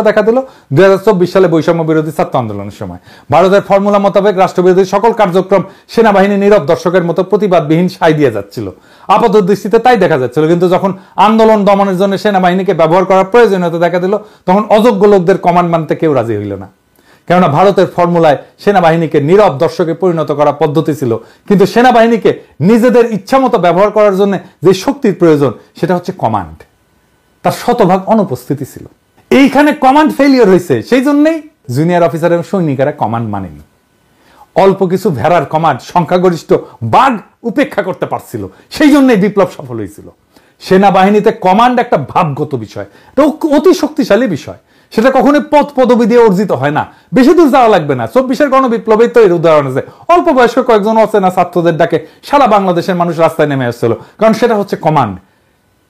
দেখা দিল 2024 সালে বৈষম্য বিরোধী ছাত্র আন্দোলনের সময়। ভারতের ফর্মুলা মোতাবেক রাষ্ট্রবিরোধী সকল কার্যক্রম সেনাবাহিনী নীরব দর্শকের মতো প্রতিবাদবিহীন সাই দিয়ে যাচ্ছিল, আপাত দৃষ্টিতে তাই দেখা যাচ্ছিল। কিন্তু যখন আন্দোলন দমনের জন্য সেনাবাহিনীকে ব্যবহার করার প্রয়োজনীয়তা দেখা দিল, তখন অযোগ্য লোকদের কমান্ড মানতে কেউ রাজি হইল না। কেননা ভারতের ফর্মুলায় সেনাবাহিনীকে নীরব দর্শকে পরিণত করা পদ্ধতি ছিল, কিন্তু সেনাবাহিনীকে নিজেদের ইচ্ছামতো ব্যবহার করার জন্য যে শক্তির প্রয়োজন সেটা হচ্ছে কমান্ড, তার শতভাগ অনুপস্থিতি ছিল। এইখানে কমান্ড ফেলিয়ার হয়েছে, সেই জন্যই জুনিয়র অফিসার এবং সৈনিকেরা কমান্ড মানেনি। অল্প কিছু ভেড়ার কমান্ড সংখ্যাগরিষ্ঠ বাঘ উপেক্ষা করতে পারছিল, সেই জন্যই বিপ্লব সফল হয়েছিল। সেনাবাহিনীতে কমান্ড একটা ভাবগত বিষয়, এটা অতি শক্তিশালী বিষয়। সেটা কখনোই পদ পদবি দিয়ে অর্জিত হয় না। বেশি দূর যাওয়া লাগবে না, 24-এর গণবিপ্লবেই তো এর উদাহরণ আছে। অল্প বয়স্ক কয়েকজন অচেনা ছাত্রদের ডাকে সারা বাংলাদেশের মানুষ রাস্তায় নেমে আসছিল, কারণ সেটা হচ্ছে কমান্ড।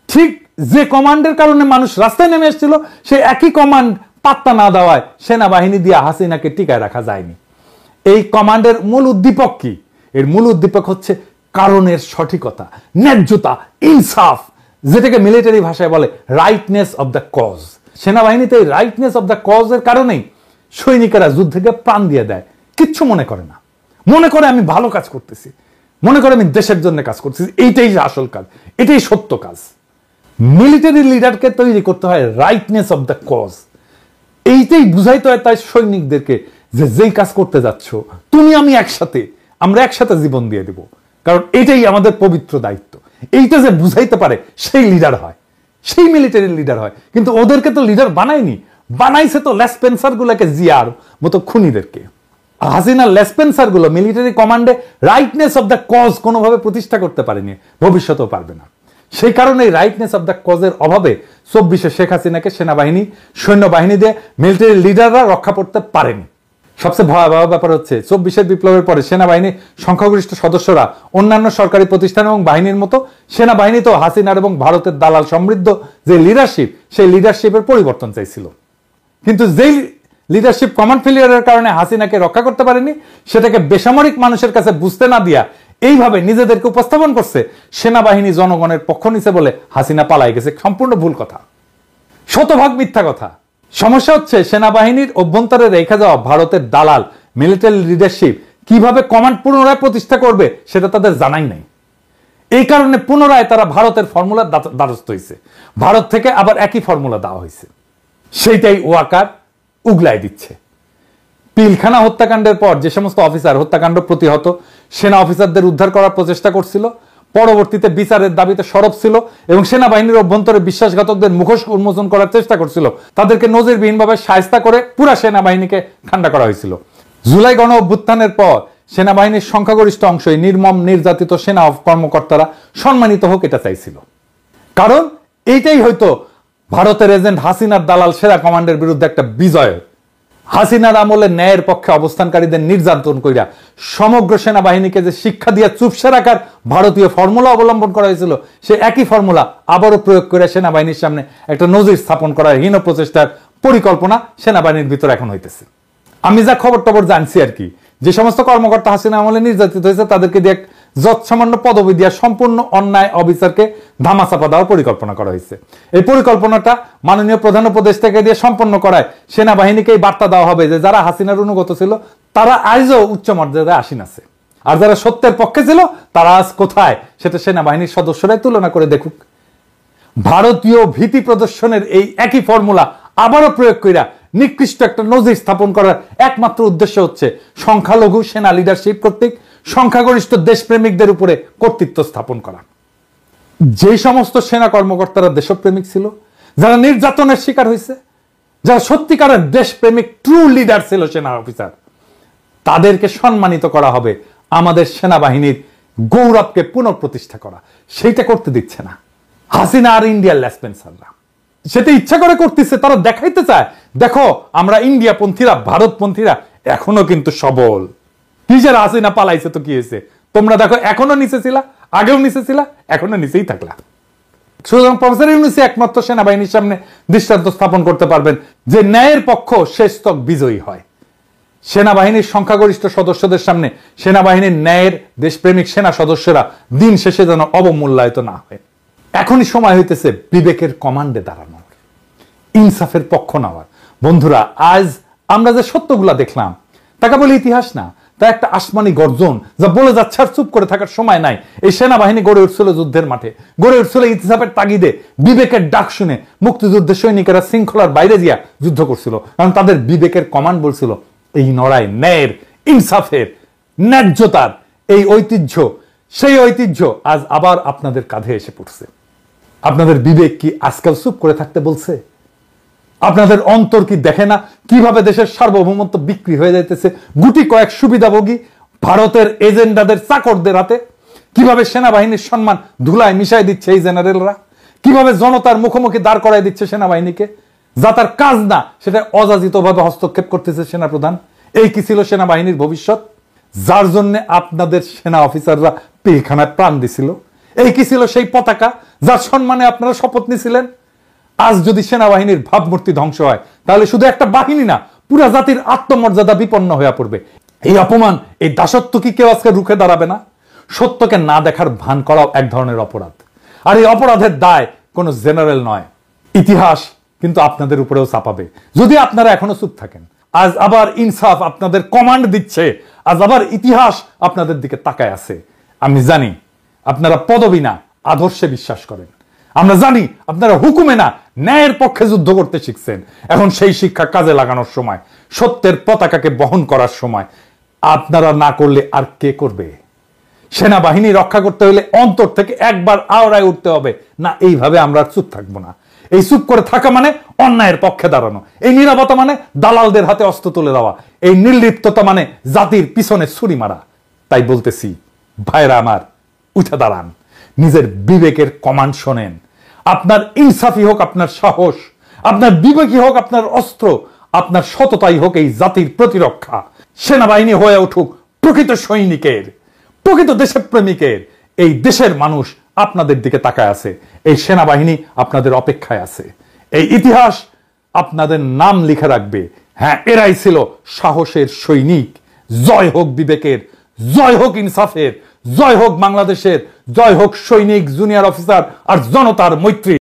ঠিক যে কমান্ডের কারণে মানুষ রাস্তায় নেমে এসেছিল, সেই একই কমান্ড পাত্তা না দেওয়ায় সেনাবাহিনী দিয়ে হাসিনাকে টিকায় রাখা যায়নি। এই কমান্ডের মূল উদ্দীপক কি? এর মূল উদ্দীপক হচ্ছে কারণের সঠিকতা, ন্যায্যতা, ইনসাফ, যেটাকে মিলিটারি ভাষায় বলে রাইটনেস অব দ্য কজ। সেনাবাহিনীতে এই রাইটনেস অব দ্য কজ এর কারণেই সৈনিকেরা যুদ্ধকে প্রাণ দিয়ে দেয়, কিচ্ছু মনে করে না। মনে করে আমি ভালো কাজ করতেছি, মনে করে আমি দেশের জন্য কাজ করতেছি, এইটাই আসল কাজ, এটাই সত্য কাজ। মিলিটারি লিডারকে তৈরি করতে হয় রাইটনেস অব দ্য কজ, এইটাই বুঝাইতে হয় তাই সৈনিকদেরকে যে যেই কাজ করতে যাচ্ছ তুমি আমি একসাথে, আমরা একসাথে জীবন দিয়ে দেব, কারণ এটাই আমাদের পবিত্র দায়িত্ব। এইটা যে বুঝাইতে পারে সেই লিডার হয়, সেই মিলিটারি লিডার হয়। কিন্তু ওদেরকে তো লিডার বানায়নি, বানাইছে তো লেসপেন্সার গুলাকে, জিয়ার মতো খুনিদেরকে। হাসিনা লেসপেন্সার গুলো মিলিটারি কমান্ডে রাইটনেস অব দ্য কজ কোনোভাবে প্রতিষ্ঠা করতে পারেনি, ভবিষ্যতেও পারবে না। সেই কারণে রাইটনেস অব দ্য কজের অভাবে 24-এ শেখ হাসিনাকে সেনাবাহিনী, সৈন্যবাহিনী দিয়ে মিলিটারি লিডাররা রক্ষা করতে পারেনি। সবচেয়ে ভয়াবহ ব্যাপার হচ্ছে 24-এর বিপ্লবের পরে সেনাবাহিনীর সংখ্যাগরিষ্ঠ সদস্যরা অন্যান্য সরকারি প্রতিষ্ঠান এবং বাহিনীর মতো সেনাবাহিনীতেও হাসিনার এবং ভারতের দালাল সমৃদ্ধ যে লিডারশিপ, সেই লিডারশিপের পরিবর্তন চাইছিল। কিন্তু যেই লিডারশিপ কমান্ড ফেলিয়ারের কারণে হাসিনাকে রক্ষা করতে পারেনি, সেটাকে বেসামরিক মানুষের কাছে বুঝতে না দিয়া এইভাবে নিজেদেরকে উপস্থাপন করছে সেনাবাহিনী জনগণের পক্ষ নিছে বলে হাসিনা পালাই গেছে। সম্পূর্ণ ভুল কথা, শতভাগ মিথ্যা কথা। সমস্যা হচ্ছে সেনাবাহিনীর অভ্যন্তরে রেখে যাওয়া ভারতের দালাল মিলিটারি লিডারশিপ কিভাবে কমান্ড পুনরায় প্রতিষ্ঠা করবে সেটা তাদের জানাই নাই। এই কারণে পুনরায় তারা ভারতের ফর্মুলার দ্বারস্থ হয়েছে, ভারত থেকে আবার একই ফর্মুলা দেওয়া হয়েছে, সেইটাই ওয়াকার উগলাই দিচ্ছে। পিলখানা হত্যাকাণ্ডের পর যে সমস্ত অফিসার হত্যাকাণ্ড প্রতিহত সেনা অফিসারদের উদ্ধার করার প্রচেষ্টা করছিল, পরবর্তীতে বিচারের দাবিতে সরব ছিল এবং সেনাবাহিনীর অভ্যন্তরে বিশ্বাসঘাতকদের মুখোশ উন্মোচন করার চেষ্টা করছিল, তাদেরকে নজিরবিহীনভাবে শায়েস্তা করে পুরা সেনাবাহিনীকে ঠান্ডা করা হয়েছিল। জুলাই গণ অভ্যুত্থানের পর সেনাবাহিনীর সংখ্যাগরিষ্ঠ অংশই নির্মম নির্যাতিত সেনা কর্মকর্তারা সম্মানিত হোক এটা চাইছিল, কারণ এইটাই হয়তো ভারতের এজেন্ট হাসিনার দালাল সেনা কমান্ডের বিরুদ্ধে একটা বিজয়। হাসিনার আমলে ন্যায়ের পক্ষে অবস্থানকারীদের নির্যাতন কইরা সমগ্র সেনাবাহিনীকে যে শিক্ষা দিয়ে চুপসে রাখার ভারতীয় ফর্মুলা অবলম্বন করা হয়েছিল, সে একই ফর্মুলা আবারও প্রয়োগ করে সেনাবাহিনীর সামনে একটা নজির স্থাপন করার হীন প্রচেষ্টার পরিকল্পনা সেনাবাহিনীর ভিতরে এখন হইতেছে। আমি যা খবর টবর জানছি আর কি, যে সমস্ত কর্মকর্তা হাসিনা আমলে নির্যাতিত হয়েছে তাদেরকে দিয়ে যৎসামান্য পদবি দিয়া সম্পূর্ণ অন্যায় অফিসারকে ধামাচাপা দেওয়ার পরিকল্পনা করা হয়েছে। এই পরিকল্পনাটা মাননীয় প্রধান উপদেষ্টাকে দিয়ে সম্পন্ন করায় সেনাবাহিনীকে এই বার্তা দেওয়া হবে যে যারা হাসিনার অনুগত ছিল তারা আজও উচ্চ মর্যাদায় আসীন আছে, আর যারা সত্যের পক্ষে ছিল তারা আজ কোথায় সেটা সেনাবাহিনীর সদস্যরাই তুলনা করে দেখুক। ভারতীয় ভীতি প্রদর্শনের এই একই ফর্মুলা আবারও প্রয়োগ কইরা নিকৃষ্ট একটা নজির স্থাপন করার একমাত্র উদ্দেশ্য হচ্ছে সংখ্যালঘু সেনা লিডারশিপ কর্তৃক সংখ্যাগরিষ্ঠ দেশপ্রেমিকদের উপরে কর্তৃত্ব স্থাপন করা। যে সমস্ত সেনা কর্মকর্তারা দেশপ্রেমিক ছিল, যারা নির্যাতনের শিকার হয়েছে, যারা সত্যিকারের দেশপ্রেমিক ট্রু লিডার ছিল সেনা অফিসার, তাদেরকে সম্মানিত করা হবে আমাদের সেনাবাহিনীর গৌরবকে পুনঃপ্রতিষ্ঠা করা। সেইটা করতে দিচ্ছে না হাসিনা আর ইন্ডিয়ার লেসপেন্সাররা। সেটা ইচ্ছা করে করতেছে, তারা দেখাইতে চায় দেখো আমরা ইন্ডিয়া পন্থীরা, ভারত পন্থীরা এখনো কিন্তু সবল। কি যে হাসিনা পালাইছে তো কি হয়েছে, তোমরা দেখো এখনো নিচে ছিলা, আগেও নিচে ছিলা, এখনো নিচেই থাকলা। সুতরাং প্রফেসর ইউনূস একমাত্র সেনাবাহিনীর সামনে দৃষ্টান্ত স্থাপন করতে পারবেন যে ন্যায়ের পক্ষ শেষতক বিজয়ী হয়। সেনাবাহিনীর সংখ্যাগরিষ্ঠ সদস্যদের সামনে সেনাবাহিনীর ন্যায়ের দেশপ্রেমিক সেনা সদস্যরা দিন শেষে যেন অবমূল্যায়িত না হয়। এখনই সময় হইতেছে বিবেকের কমান্ডে দাঁড়ানোর, ইনসাফের পক্ষ নেওয়ার, বন্ধুরা, আজ আমরা যে সত্যগুলা দেখলাম তাকে বলে ইতিহাস না, তা একটা আসমানি গর্জন যা বলে যাচ্ছে আর চুপ করে থাকার সময় নাই। এই সেনাবাহিনী গড়ে উঠছিল যুদ্ধের মাঠে, গড়ে উঠছিল ইতিহাসের তাগিদে, বিবেকের ডাক শুনে মুক্তিযুদ্ধের সৈনিকেরা শৃঙ্খলার বাইরে গিয়া যুদ্ধ করছিল, কারণ তাদের বিবেকের কমান্ড বলছিল এই লড়াই ন্যায়ের, ইনসাফের, ন্যায্যতার। এই ঐতিহ্য, সেই ঐতিহ্য আজ আবার আপনাদের কাঁধে এসে পড়ছে। আপনাদের বিবেক কি আজকাল চুপ করে থাকতে বলছে? আপনাদের অন্তর কি দেখে না কিভাবে দেশের সার্বভৌমত্ব বিক্রি হয়ে যাইতেছে গুটি কয়েক সুবিধাভোগী ভারতের এজেন্ডাদের চাকরদের হাতে? কিভাবে সেনাবাহিনীর সম্মান ধুলায় মিশাই দিচ্ছে এই জেনারেলরা? কিভাবে জনতার মুখোমুখি দাঁড় করাই দিচ্ছে সেনাবাহিনীকে? যা তার কাজ না সেটা অযাচিতভাবে হস্তক্ষেপ করতেছে সেনাপ্রধান। এই কি ছিল সেনাবাহিনীর ভবিষ্যৎ, যার জন্য আপনাদের সেনা অফিসাররা পিলখানায় প্রাণ দিছিল? এই কি ছিল সেই পতাকা যার সম্মানে আপনারা শপথ নিয়েছিলেন? আজ যদি সেনাবাহিনীর ভাবমূর্তি ধ্বংস হয় তাহলে শুধু একটা বাহিনী না, পুরা জাতির আত্মমর্যাদা বিপন্ন হয়ে পড়বে। এই অপমান, এই দাসত্ব কি কেউ আজকে রুখে দাঁড়াবে না? সত্যকে না দেখার ভান করাও এক ধরনের অপরাধ, আর এই অপরাধের দায় কোনো জেনারেল নয়, ইতিহাস কিন্তু আপনাদের উপরেও চাপাবে যদি আপনারা এখনো চুপ থাকেন। আজ আবার ইনসাফ আপনাদের কমান্ড দিচ্ছে, আজ আবার ইতিহাস আপনাদের দিকে তাকায় আছে। আমি জানি আপনারা পদবী না আদর্শে বিশ্বাস করেন, আমরা জানি আপনারা হুকুমে না ন্যায়ের পক্ষে যুদ্ধ করতে শিখছেন। এখন সেই শিক্ষা কাজে লাগানোর সময়, সত্যের পতাকাকে বহন করার সময়। আপনারা না করলে আর কে করবে? সেনাবাহিনী রক্ষা করতে হলে অন্তর থেকে একবার আওড়ায় উঠতে হবে, না এইভাবে আমরা চুপ থাকবো না। এই চুপ করে থাকা মানে অন্যায়ের পক্ষে দাঁড়ানো, এই নীরবতা মানে দালালদের হাতে অস্ত্র তুলে দেওয়া, এই নির্লিপ্ততা মানে জাতির পিছনে ছুরি মারা। তাই বলতেছি ভাইরা আমার, উঠে দাঁড়ান, নিজের বিবেকের কমান্ড শোনেন। আপনার ইনসাফি হোক আপনার সাহস, আপনার বিবেকই হোক আপনার অস্ত্র, আপনার সততাই হোক এই জাতির প্রতিরক্ষা। সেনাবাহিনী হয়ে উঠুক প্রকৃত সৈনিকের, প্রকৃত দেশপ্রেমিকের। এই দেশের মানুষ আপনাদের দিকে তাকায় আছে, এই সেনাবাহিনী আপনাদের অপেক্ষায় আছে, এই ইতিহাস আপনাদের নাম লিখে রাখবে। হ্যাঁ, এরাই ছিল সাহসের সৈনিক। জয় হোক বিবেকের, জয় হোক ইনসাফের, জয় হোক বাংলাদেশের, জয় হোক সৈনিক, জুনিয়র অফিসার আর জনতার মৈত্রী।